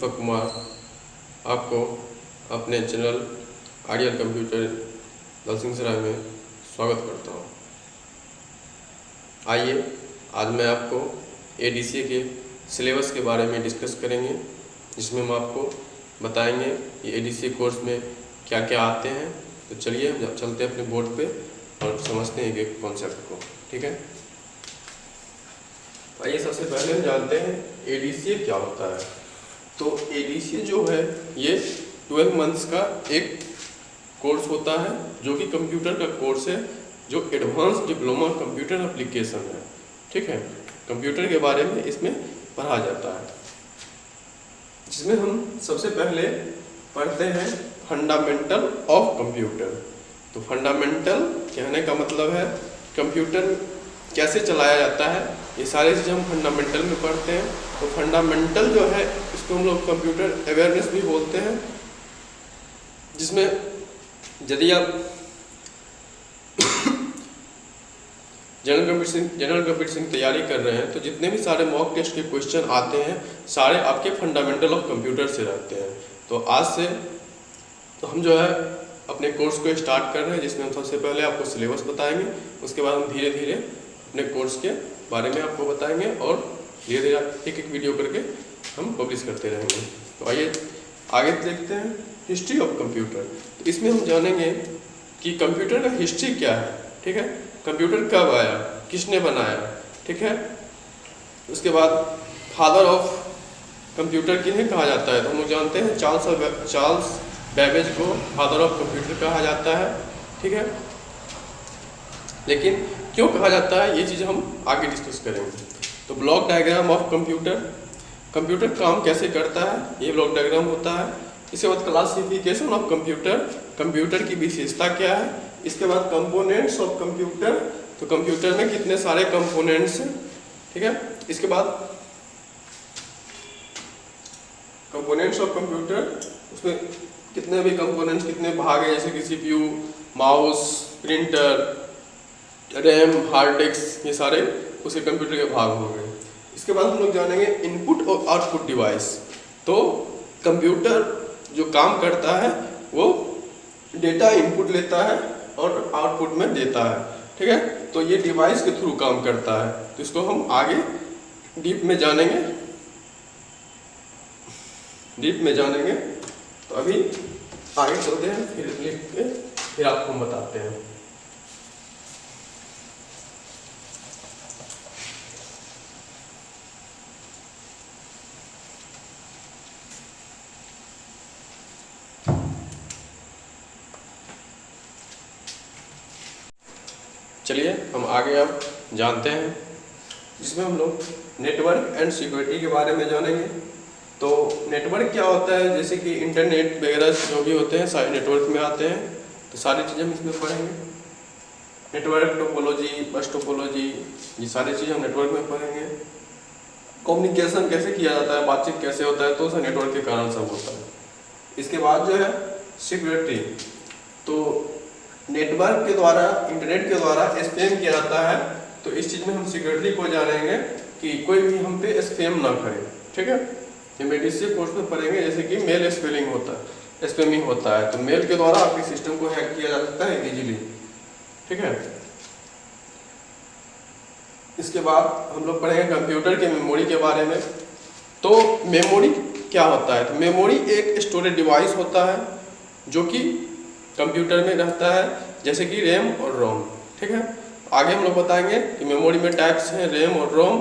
दीपक कुमार आपको अपने channel ideal computer Dalsinghsarai में स्वागत करता हूँ। आइए आज मैं आपको ADCA के सिलेबस के बारे में डिस्कस करेंगे, जिसमें हम आपको बताएंगे कि ADCA कोर्स में क्या क्या आते हैं। तो चलिए हम चलते हैं अपने बोर्ड पे और समझते हैं एक कॉन्सेप्ट को। ठीक है, आइए सबसे पहले हम जानते हैं ADCA क्या होता है। तो ADCA जो है ये 12 मंथ्स का एक कोर्स होता है, जो कि कंप्यूटर का कोर्स है, जो एडवांस डिप्लोमा कंप्यूटर एप्लीकेशन है। ठीक है, कंप्यूटर के बारे में इसमें पढ़ा जाता है, जिसमें हम सबसे पहले पढ़ते हैं फंडामेंटल ऑफ कंप्यूटर। तो फंडामेंटल कहने का मतलब है कंप्यूटर कैसे चलाया जाता है, ये सारी चीज़ हम फंडामेंटल में पढ़ते हैं। तो फंडामेंटल जो है इसको हम लोग कंप्यूटर अवेयरनेस भी बोलते हैं, जिसमें यदि आप जनरल कंप्यूटर की तैयारी कर रहे हैं तो जितने भी सारे मॉक टेस्ट के क्वेश्चन आते हैं सारे आपके फंडामेंटल ऑफ कंप्यूटर से रहते हैं। तो आज से तो हम जो है अपने कोर्स को स्टार्ट कर रहे हैं, जिसमें हम सबसे पहले आपको सिलेबस बताएंगे, उसके बाद हम धीरे धीरे अपने कोर्स के बारे में आपको बताएंगे और धीरे धीरे एक एक वीडियो करके हम पब्लिश करते रहेंगे। तो आइए आगे देखते हैं हिस्ट्री ऑफ कंप्यूटर। तो इसमें हम जानेंगे कि कंप्यूटर का हिस्ट्री क्या है। ठीक है, कंप्यूटर कब आया, किसने बनाया। ठीक है, उसके बाद फादर ऑफ कंप्यूटर किन्हें कहा जाता है। तो हम लोग जानते हैं चार्ल्स बेबेज को फादर ऑफ कंप्यूटर कहा जाता है। ठीक है, लेकिन क्यों कहा जाता है ये चीज़ हम आगे डिस्कस करेंगे। तो block diagram of computer, computer काम कैसे करता है, ये ब्लॉक डायग्राम होता है। इसके बाद क्लासिफिकेशन ऑफ कंप्यूटर, कंप्यूटर की विशेषता क्या है। इसके बाद कंपोनेंट्स ऑफ कंप्यूटर, तो कंप्यूटर में कितने सारे कंपोनेंट्स हैं। ठीक है, इसके बाद कंपोनेंट्स ऑफ कंप्यूटर, उसमें कितने भी कंपोनेंट्स, कितने भाग हैं, जैसे कि CPU, mouse, printer, RAM, hard disk, ये सारे उसके कंप्यूटर के भाग हो गए। इसके बाद हम लोग जानेंगे इनपुट और आउटपुट डिवाइस। तो कंप्यूटर जो काम करता है वो डेटा इनपुट लेता है और आउटपुट में देता है। ठीक है, तो ये डिवाइस के थ्रू काम करता है। तो इसको हम आगे डीप में जानेंगे। तो अभी आगे चलते हैं, फिर आपको हम बताते हैं। चलिए हम आगे अब जानते हैं, जिसमें हम लोग नेटवर्क एंड सिक्योरिटी के बारे में जानेंगे। तो नेटवर्क क्या होता है, जैसे कि इंटरनेट वगैरह जो भी होते हैं सारे नेटवर्क में आते हैं। तो सारी चीज़ें हम इसमें पढ़ेंगे। नेटवर्क टोपोलॉजी, बस टोपोलॉजी, ये सारी चीज़ें हम नेटवर्क में पढ़ेंगे। कम्युनिकेशन कैसे किया जाता है, बातचीत कैसे होता है, तो सब नेटवर्क के कारण सब होता है। इसके बाद जो है सिक्योरिटी, तो नेटवर्क के द्वारा, इंटरनेट के द्वारा स्पैम किया जाता है। तो इस चीज़ में हम सिक्योरिटी को जानेंगे कि कोई भी हम पे स्पैम ना करे। ठीक है, ये ADCA कोर्स में पढ़ेंगे, जैसे कि मेल स्पैमिंग होता है। तो मेल के द्वारा आपके सिस्टम को हैक किया जा सकता है इजीली। ठीक है, इसके बाद हम लोग पढ़ेंगे कंप्यूटर के मेमोरी के बारे में। तो मेमोरी क्या होता है, तो मेमोरी एक स्टोरेज डिवाइस होता है जो कि कंप्यूटर में रहता है, जैसे कि रैम और रोम। ठीक है, आगे हम लोग बताएंगे कि मेमोरी में टाइप्स हैं रैम और रोम।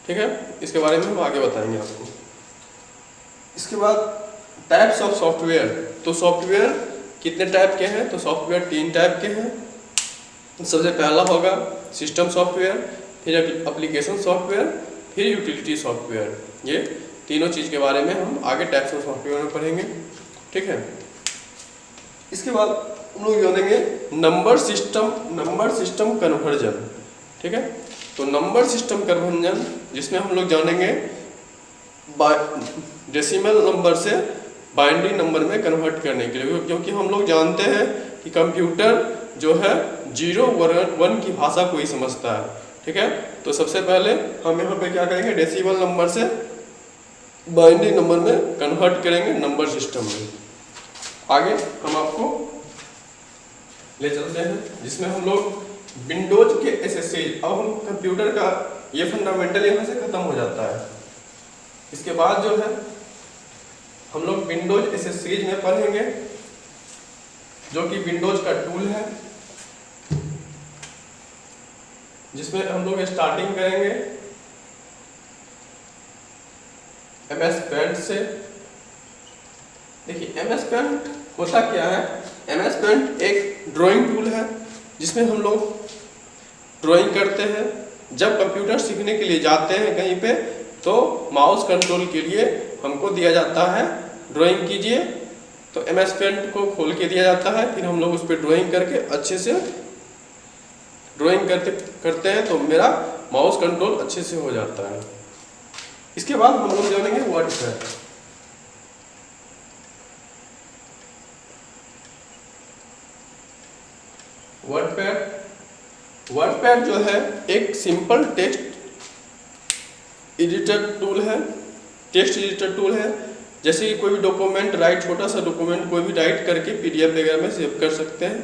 ठीक है, इसके बारे में हम आगे बताएंगे आपको। इसके बाद टाइप्स ऑफ सॉफ्टवेयर, तो सॉफ्टवेयर कितने टाइप के हैं, तो सॉफ्टवेयर 3 टाइप के हैं। सबसे पहला होगा सिस्टम सॉफ्टवेयर, फिर एप्लीकेशन सॉफ्टवेयर, फिर यूटिलिटी सॉफ्टवेयर। ये तीनों चीज़ के बारे में हम आगे टाइप्स ऑफ सॉफ्टवेयर में पढ़ेंगे। ठीक है, इसके बाद हम लोग जानेंगे नंबर सिस्टम कन्वर्जन। ठीक है, तो नंबर सिस्टम कन्वर्जन, जिसमें हम लोग जानेंगे डेसिमल नंबर से बाइनरी नंबर में कन्वर्ट करने के लिए, क्योंकि हम लोग जानते हैं कि कंप्यूटर जो है 0 और 1 की भाषा को ही समझता है। ठीक है, तो सबसे पहले हम यहाँ पे क्या करेंगे, डेसिमल नंबर से बाइनरी नंबर में कन्वर्ट करेंगे नंबर सिस्टम में। आगे हम आपको ले चलते हैं जिसमें हम लोग विंडोज के एसएससीज, अब हम कंप्यूटर का ये फंडामेंटल यहाँ से खत्म हो जाता है। इसके बाद जो है हम लोग विंडोज एसएससीज में पढ़ेंगे जो कि विंडोज का टूल है, जिसमें हम लोग स्टार्टिंग करेंगे MS पेंट से। देखिए MS पेंट होता क्या है, MS पेंट एक ड्राइंग टूल है जिसमें हम लोग ड्राइंग करते हैं। जब कंप्यूटर सीखने के लिए जाते हैं कहीं पे तो माउस कंट्रोल के लिए हमको दिया जाता है ड्राइंग कीजिए, तो MS पेंट को खोल के दिया जाता है, फिर हम लोग उस पर ड्राइंग करके अच्छे से ड्राइंग करते हैं तो मेरा माउस कंट्रोल अच्छे से हो जाता है। इसके बाद हम लोग जानेंगे वर्डपैड। वर्डपैड जो है एक सिंपल टेक्स्ट एडिटर टूल है, टेक्स्ट एडिटर टूल है। जैसे कि कोई भी डॉक्यूमेंट राइट, छोटा सा डॉक्यूमेंट कोई भी राइट करके PDF वगैरह में सेव कर सकते हैं,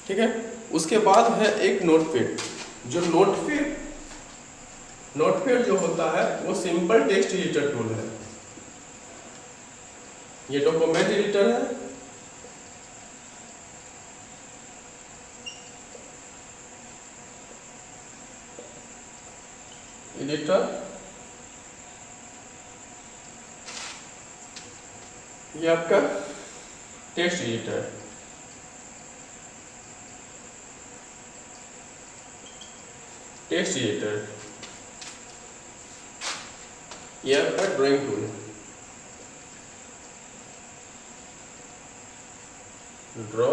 ठीक है। उसके बाद है एक नोटपैड, जो नोटपैड जो होता है वो सिंपल टेक्स्ट एडिटर टूल है। ये डॉक्यूमेंट एडिटर है, ये आपका टेक्स्ट एडिटर है। टेक्स्ट एडिटर ये आपका ड्राइंग टूल है, ड्रॉ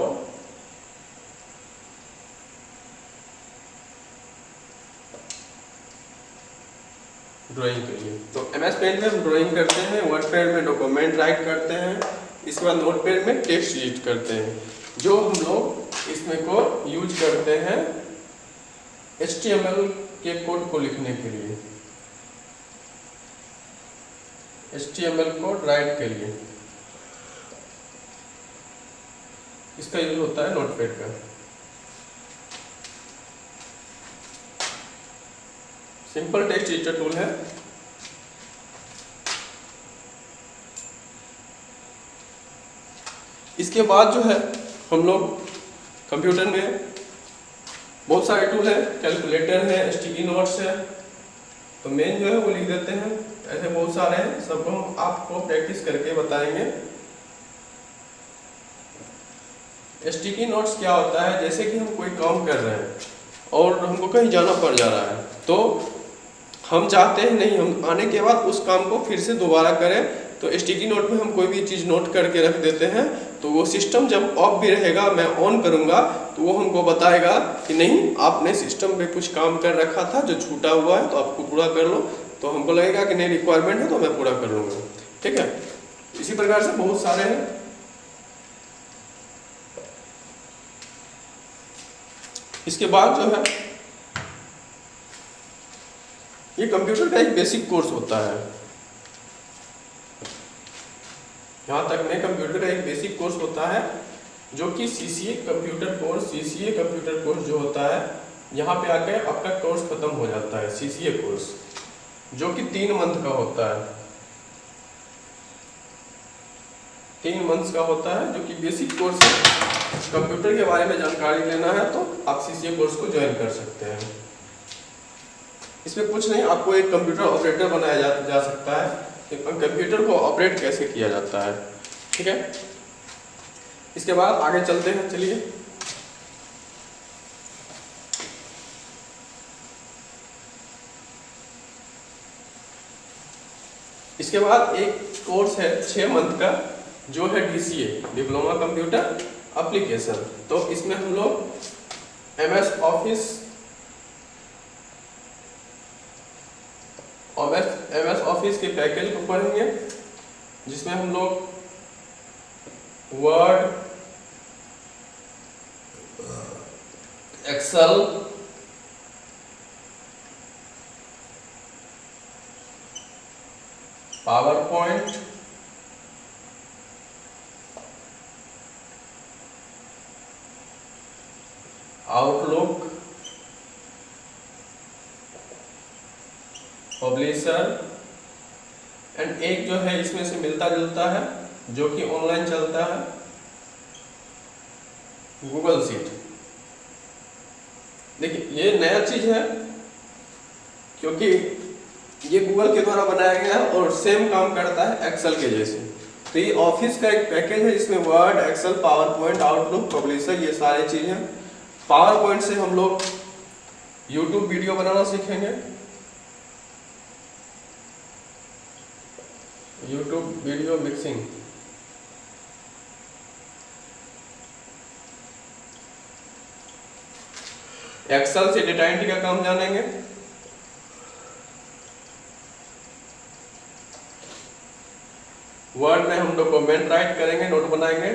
ड्राइंग के लिए। तो MS पेंट में हम ड्राइंग करते हैं, वर्डपैड में डॉक्यूमेंट राइट करते हैं, इसके बाद नोटपैड में टेक्स्ट एडिट करते हैं। जो हम लोग इसमें को यूज करते हैं HTML के कोड को लिखने के लिए, HTML कोड राइट के लिए इसका यूज होता है नोटपैड का। सिंपल टेक्स्ट एडिटर टूल है। इसके बाद जो है हम लोग कंप्यूटर में बहुत सारे टूल है, कैलकुलेटर है, स्टिकी नोट्स है, तो मेन जो है वो लिख देते हैं। ऐसे बहुत सारे हैं, सबको हम आपको प्रैक्टिस करके बताएंगे। स्टिकी नोट्स क्या होता है, जैसे कि हम कोई काम कर रहे हैं और हमको कहीं जाना पड़ जा रहा है, तो हम चाहते हैं नहीं हम आने के बाद उस काम को फिर से दोबारा करें, तो स्टिकी नोट में हम कोई भी चीज़ नोट करके रख देते हैं, तो वो सिस्टम जब ऑफ भी रहेगा मैं ऑन करूंगा तो वो हमको बताएगा कि नहीं आपने सिस्टम पे कुछ काम कर रखा था जो छूटा हुआ है, तो आपको पूरा कर लो। तो हमको लगेगा कि नहीं रिक्वायरमेंट है तो मैं पूरा कर लूँगा, ठीक है। इसी प्रकार से बहुत सारे हैं। इसके बाद जो है ये कंप्यूटर का एक बेसिक कोर्स होता है। यहाँ तक में कंप्यूटर का एक बेसिक कोर्स होता है जो कि CCA कंप्यूटर कोर्स जो होता है, यहाँ पे आकर आपका कोर्स खत्म हो जाता है। CCA कोर्स जो कि 3 मंथ का होता है, 3 मंथ्स का होता है, जो कि बेसिक कोर्स है। कंप्यूटर के बारे में जानकारी लेना है तो आप CCA कोर्स को ज्वाइन कर सकते हैं। इसमें कुछ नहीं, आपको एक कंप्यूटर ऑपरेटर बनाया जा सकता है, कंप्यूटर को ऑपरेट कैसे किया जाता है, ठीक है। इसके बाद आगे चलते हैं, चलिए। इसके बाद एक कोर्स है 6 मंथ का जो है DCA, डिप्लोमा कंप्यूटर एप्लीकेशन। तो इसमें हम लोग MS ऑफिस के पैकेज को पढ़ेंगे, जिसमें हम लोग Word, Excel, PowerPoint, Outlook, Publisher, and एक जो है इसमें से मिलता जुलता है जो कि ऑनलाइन चलता है, गूगल शीट। देखिए ये नया चीज है क्योंकि ये गूगल के द्वारा बनाया गया है और सेम काम करता है एक्सेल के जैसे। तो ये ऑफिस का एक पैकेज है जिसमें Word, Excel, PowerPoint, Outlook, Publisher ये सारी चीजें। पावर पॉइंट से हम लोग यूट्यूब वीडियो बनाना सीखेंगे, यूट्यूब वीडियो मिक्सिंग। एक्सेल से डेटा एंट्री का काम जानेंगे, वर्ड में हम डॉक्यूमेंट राइट करेंगे, नोट बनाएंगे,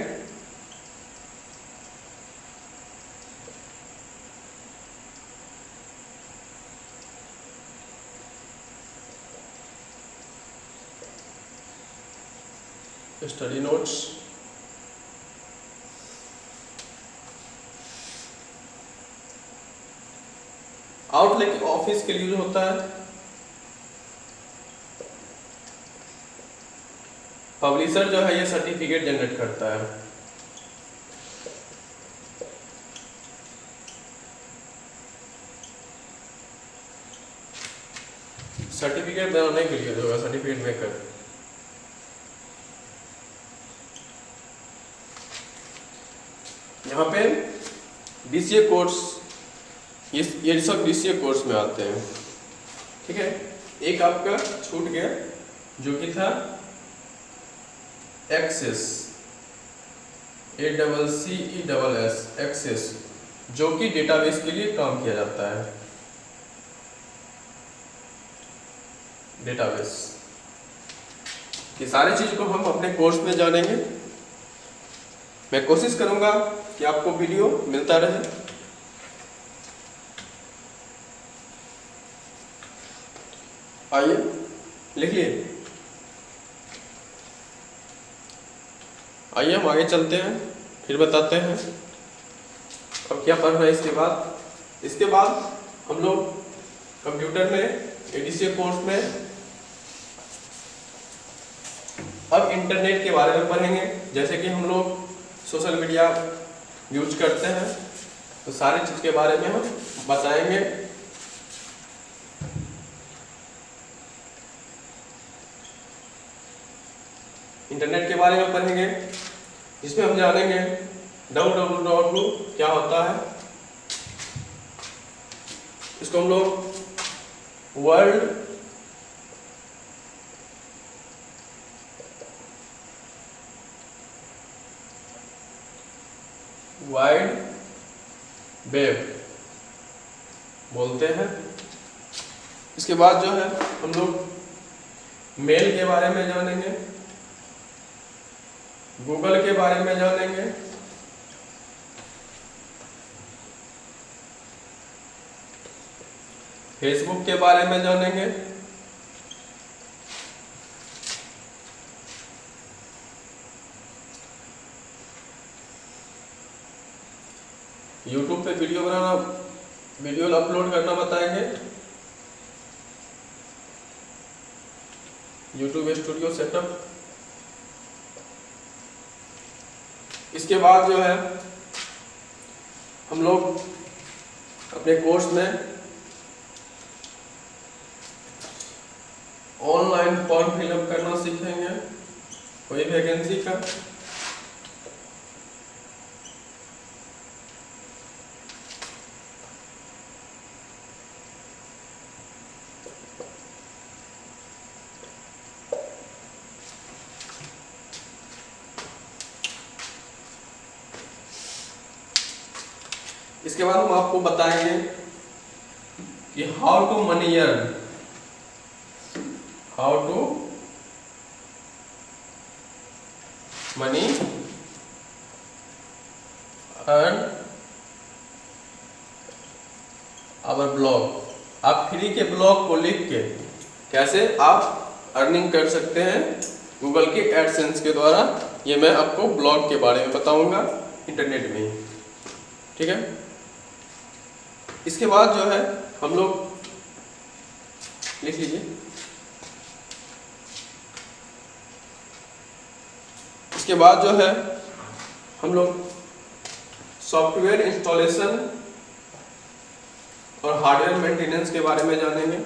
स्टडी नोट्स, आउटलुक ऑफिस के लिए होता है, पब्लिशर जो है ये सर्टिफिकेट जनरेट करता है, सर्टिफिकेट बनाने के लिए जो है सर्टिफिकेट मेकर। यहाँ पे डीसीए कोर्स, ये सब डीसीए कोर्स में आते हैं, ठीक है। एक आपका छूट गया जो कि था एक्सेस, ACCESS, एक्सेस, जो कि डेटाबेस के लिए काम किया जाता है, डेटाबेस। ये सारी चीज को हम अपने कोर्स में जानेंगे। मैं कोशिश करूंगा कि आपको वीडियो मिलता रहे। आइए लिखिए, आइए हम आगे चलते हैं, फिर बताते हैं अब क्या पढ़ना है। इसके बाद हम लोग कंप्यूटर में एडीसी कोर्स में अब इंटरनेट के बारे में पढ़ेंगे। जैसे कि हम लोग सोशल मीडिया यूज करते हैं तो सारी चीज के बारे में हम बताएंगे। इंटरनेट के बारे में पढ़ेंगे जिसमें हम जानेंगे www क्या होता है। इसको हम लोग वर्ल्ड वाइड वेब बोलते हैं। इसके बाद जो है हम लोग मेल के बारे में जानेंगे, गूगल के बारे में जानेंगे, फेसबुक के बारे में जानेंगे, यूट्यूब पे वीडियो अपलोड करना बताएंगे, यूट्यूब स्टूडियो सेटअप। इसके बाद जो है हम लोग अपने कोर्स में ऑनलाइन फॉर्म फिलअप करना सीखेंगे कोई वैकेंसी का। इसके बाद हम आपको बताएंगे कि how to money earn, how to money earn our blog. आप फ्री के ब्लॉग को लिख के कैसे आप अर्निंग कर सकते हैं गूगल के एडसेंस के द्वारा। ये मैं आपको ब्लॉग के बारे में बताऊंगा इंटरनेट में ही, ठीक है। इसके बाद जो है हम लोग लिख लीजिए, इसके बाद जो है हम लोग सॉफ्टवेयर इंस्टॉलेशन और हार्डवेयर मेंटेनेंस के बारे में जानेंगे।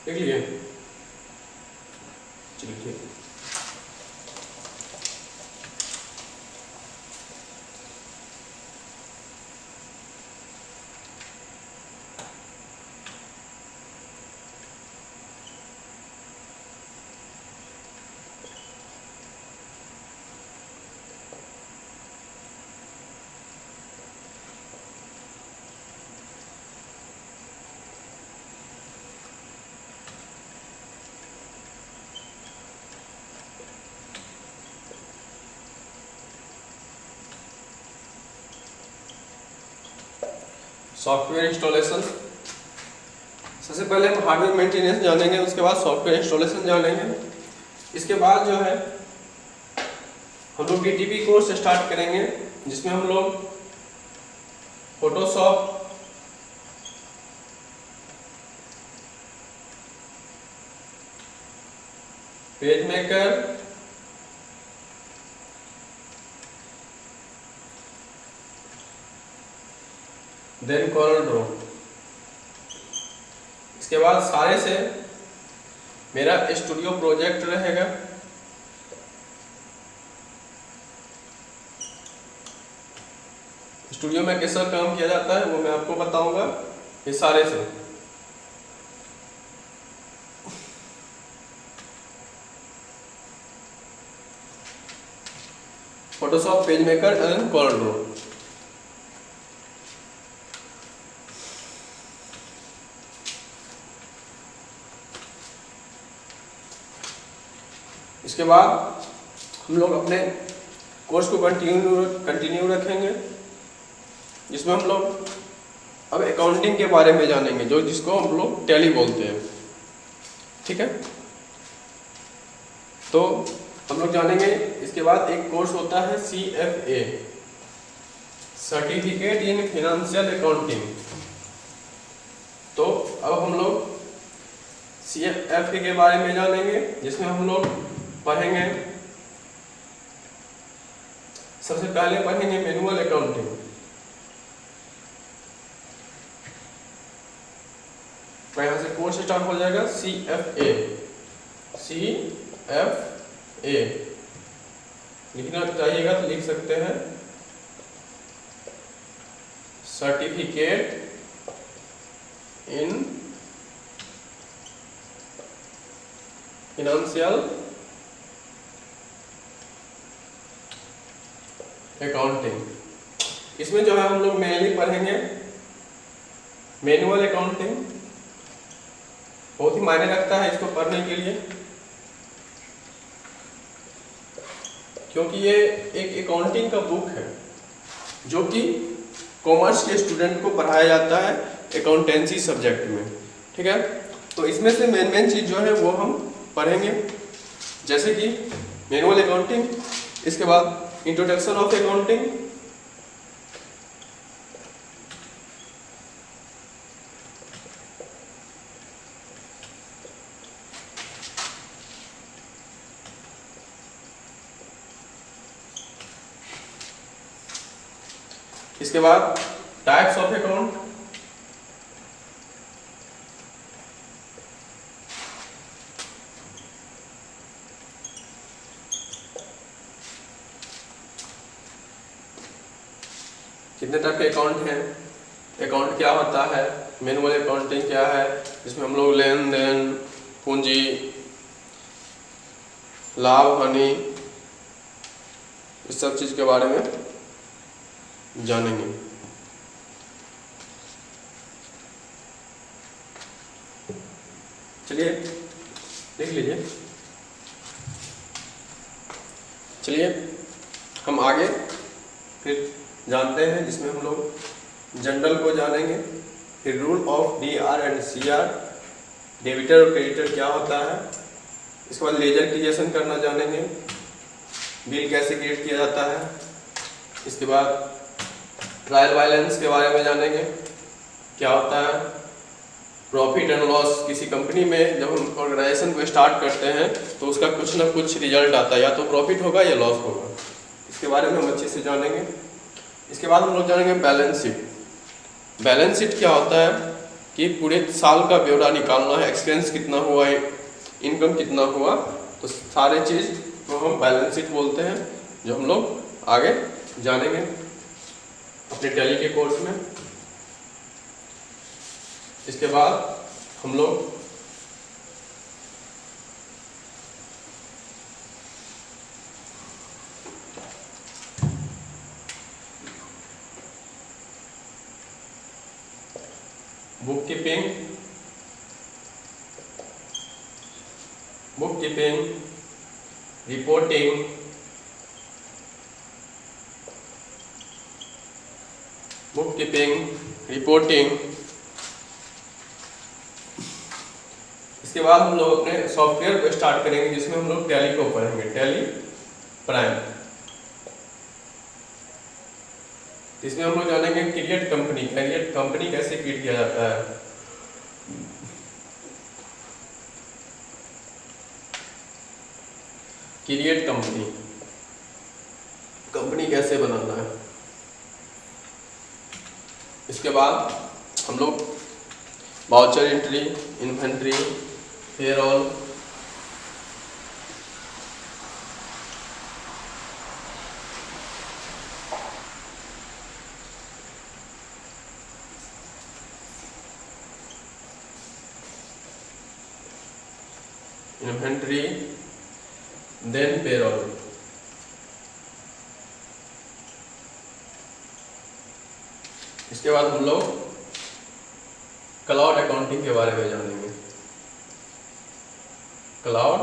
देख लिए, चलिए ठीक है। सॉफ्टवेयर इंस्टॉलेशन, सबसे पहले हम हार्डवेयर मेंटेनेंस जानेंगे, उसके बाद सॉफ्टवेयर इंस्टॉलेशन जानेंगे। इसके बाद जो है हम लोग DTP कोर्स स्टार्ट करेंगे, जिसमें हम लोग Photoshop, PageMaker, then CorelDRAW. इसके बाद सारे से मेरा स्टूडियो प्रोजेक्ट रहेगा। स्टूडियो में कैसा काम किया जाता है वो मैं आपको बताऊंगा। ये सारे से Photoshop, PageMaker and CorelDRAW. इसके बाद हम लोग अपने कोर्स को कंटिन्यू रखेंगे, जिसमें हम लोग अब अकाउंटिंग के बारे में जानेंगे, जिसको हम लोग टैली बोलते हैं, ठीक है। तो हम लोग जानेंगे। इसके बाद एक कोर्स होता है CFA, certificate in financial accounting. तो अब हम लोग CFA के बारे में जानेंगे, जिसमें हम लोग पढ़ेंगे, सबसे पहले पढ़ेंगे मैनुअल अकाउंटिंग। तो यहाँ से कोर्स स्टार्ट हो जाएगा CFA। लिखना चाहिएगा तो लिख सकते हैं, सर्टिफिकेट इन फाइनेंशियल अकाउंटिंग। इसमें जो है हम लोग मेनली पढ़ेंगे मैनुअल अकाउंटिंग। बहुत ही मायने रखता है इसको पढ़ने के लिए, क्योंकि ये एक अकाउंटिंग का बुक है जो कि कॉमर्स के स्टूडेंट को पढ़ाया जाता है अकाउंटेंसी सब्जेक्ट में, ठीक है। तो इसमें से मेन चीज़ जो है वो हम पढ़ेंगे, जैसे कि मैनुअल अकाउंटिंग, इसके बाद इंट्रोडक्शन ऑफ अकाउंटिंग, इसके बाद टाइप्स ऑफ अकाउंट, कितने टाइप के अकाउंट हैं, अकाउंट क्या होता है, मैनुअल अकाउंटिंग क्या है, इसमें हम लोग लेन देन, पूंजी, लाभ हानि, इस सब चीज़ के बारे में जानेंगे। चलिए देख लीजिए। चलिए हम आगे फिर जानते हैं, जिसमें हम लोग जनरल को जानेंगे, फिर rule of DR and CR, debtor और क्रेडिटर क्या होता है, इसके बाद लेजर क्रिएशन करना जानेंगे, बिल कैसे क्रिएट किया जाता है, इसके बाद ट्रायल बैलेंस के बारे में जानेंगे क्या होता है, प्रॉफिट एंड लॉस। किसी कंपनी में जब हम ऑर्गेनाइजेशन को स्टार्ट करते हैं तो उसका कुछ ना कुछ रिजल्ट आता है, या तो प्रॉफिट होगा या लॉस होगा, इसके बारे में हम अच्छे से जानेंगे। इसके बाद हम लोग जानेंगे बैलेंस शीट। बैलेंस शीट क्या होता है कि पूरे साल का ब्यौरा निकालना है, एक्सपेंस कितना हुआ, इनकम कितना हुआ, तो सारे चीज़ को हम बैलेंस शीट बोलते हैं, जो हम लोग आगे जानेंगे अपने टैली के कोर्स में। इसके बाद हम लोग बुक कीपिंग, रिपोर्टिंग, इसके बाद हम लोग अपने सॉफ्टवेयर को स्टार्ट करेंगे, जिसमें हम लोग टैली को पढ़ेंगे, टैली प्राइम। इसमें हम लोग जानेंगे क्रिएट कंपनी कैसे क्रिएट किया जाता है, क्रिएट कंपनी कैसे बनाना है। इसके बाद हम लोग voucher entry, inventory, payroll, then payroll. इसके बाद हम लोग क्लाउड अकाउंटिंग के बारे में जानेंगे, क्लाउड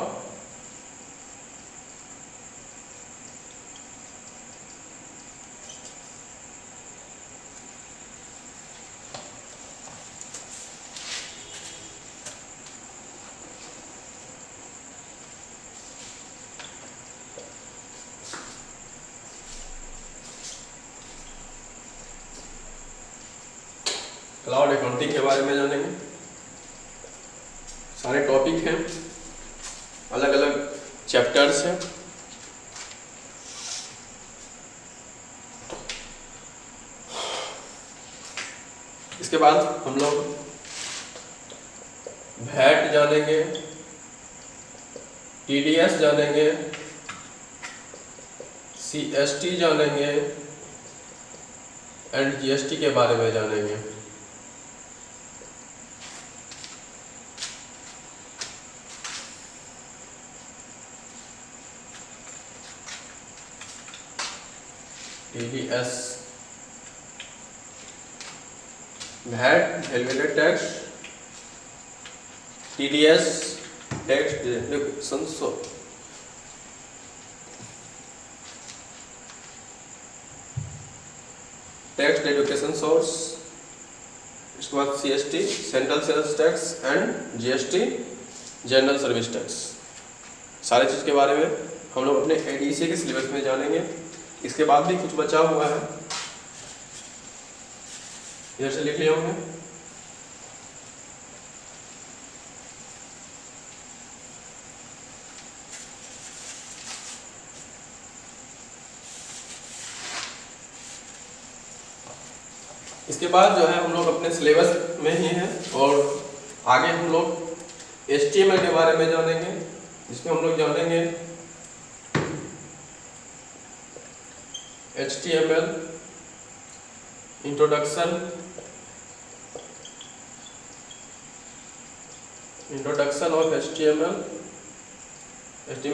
अकाउंटिंग के बारे में जानेंगे। सारे टॉपिक हैं, अलग अलग चैप्टर्स हैं। इसके बाद हम लोग वैट जानेंगे, टीडीएस जानेंगे, सीएसटी जानेंगे एंड जीएसटी के बारे में जानेंगे। TDS, VAT value tax, TDS tax deduction tax deduction source. इसके बाद CST central sales tax and GST general service tax. सारे चीज़ के बारे में हम लोग अपने एडीसी के सिलेबस में जानेंगे। इसके बाद भी कुछ बचा हुआ है, इधर से लिख लिए होंगे। इसके बाद जो है हम लोग अपने सिलेबस में ही हैं और आगे हम लोग HTML के बारे में जानेंगे, जिसमें हम लोग जानेंगे HTML इंट्रोडक्शन ऑफ HTML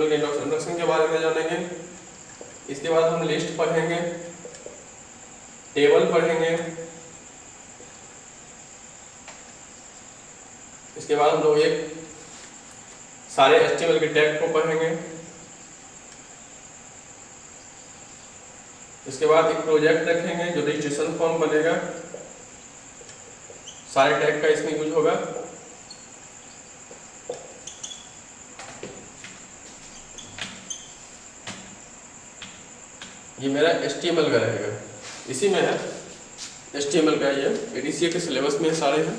के इंट्रोडक्शन के बारे में जानेंगे। इसके बाद हम लिस्ट पढ़ेंगे, टेबल पढ़ेंगे। इसके बाद हम लोग एक सारे HTML के टैग को पढ़ेंगे। इसके बाद एक प्रोजेक्ट रखेंगे जो रजिस्ट्रेशन फॉर्म बनेगा, सारे टैग का इसमें यूज होगा। ये मेरा HTML का रहेगा, इसी में है HTML का, ये ADCA के सिलेबस में सारे हैं।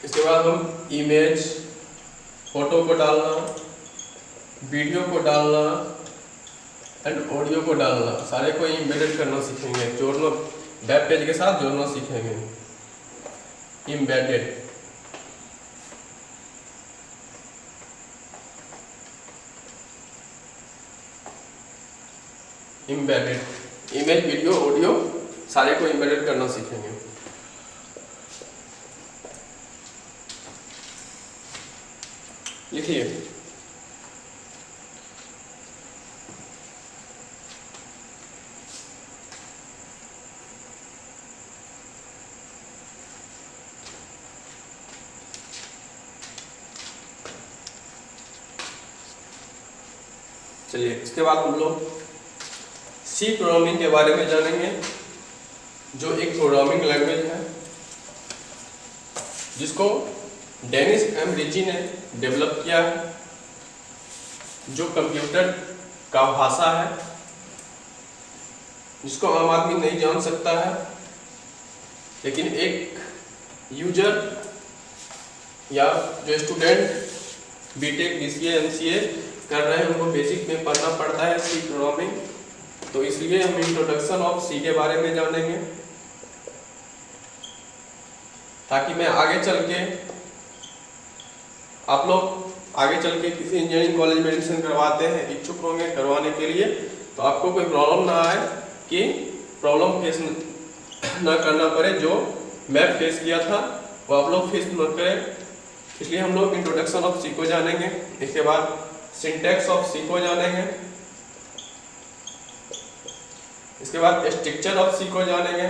इसके बाद हम इमेज, फोटो को डालना, वीडियो को डालना एंड ऑडियो को डालना, सारे को एम्बेडेड करना सीखेंगे, जोड़ना, वेब पेज के साथ जोड़ना सीखेंगे, embedded. Embedded image, video, audio सारे को एम्बेडेड करना सीखेंगे। लिखिए चलिए, इसके बाद हम लोग सी प्रोग्रामिंग के बारे में जानेंगे, जो एक प्रोग्रामिंग लैंग्वेज है जिसको डेनिस एम रिची ने डेवलप किया है, जो कंप्यूटर का भाषा है, जिसको आम आदमी नहीं जान सकता है, लेकिन एक यूजर या जो स्टूडेंट बीटेक, BCA, MCA कर रहे हैं उनको बेसिक में पढ़ना पड़ता है सी प्रोग्रामिंग। तो इसलिए हम इंट्रोडक्शन ऑफ सी के बारे में जानेंगे, ताकि मैं आगे चल के, आप लोग आगे चल के किसी इंजीनियरिंग कॉलेज में एडमिशन करवाते हैं, इच्छुक होंगे करवाने के लिए, तो आपको कोई प्रॉब्लम ना आए, कि प्रॉब्लम फेस ना करना पड़े, जो मैं फेस किया था वो आप लोग फेस न करें। इसलिए हम लोग इंट्रोडक्शन ऑफ सी को जानेंगे, इसके बाद सिंटैक्स ऑफ सी को जानेंगे, इसके बाद स्ट्रक्चर ऑफ सी को जानेंगे,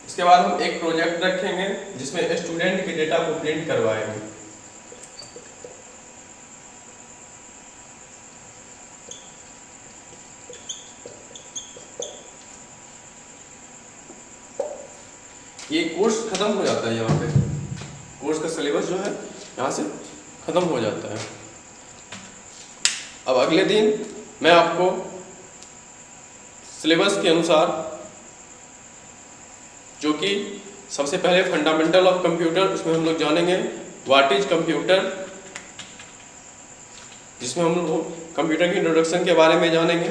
इसके बाद हम एक प्रोजेक्ट रखेंगे जिसमें स्टूडेंट के डेटा को प्रिंट करवाएंगे। ये कोर्स खत्म हो जाता है, यहाँ पे कोर्स का सिलेबस जो है यहाँ से खत्म हो जाता है। अब अगले दिन मैं आपको सिलेबस के अनुसार, जो कि सबसे पहले फंडामेंटल ऑफ कंप्यूटर, उसमें हम लोग जानेंगे व्हाट इज कंप्यूटर, जिसमें हम लोग कंप्यूटर की इंट्रोडक्शन के बारे में जानेंगे।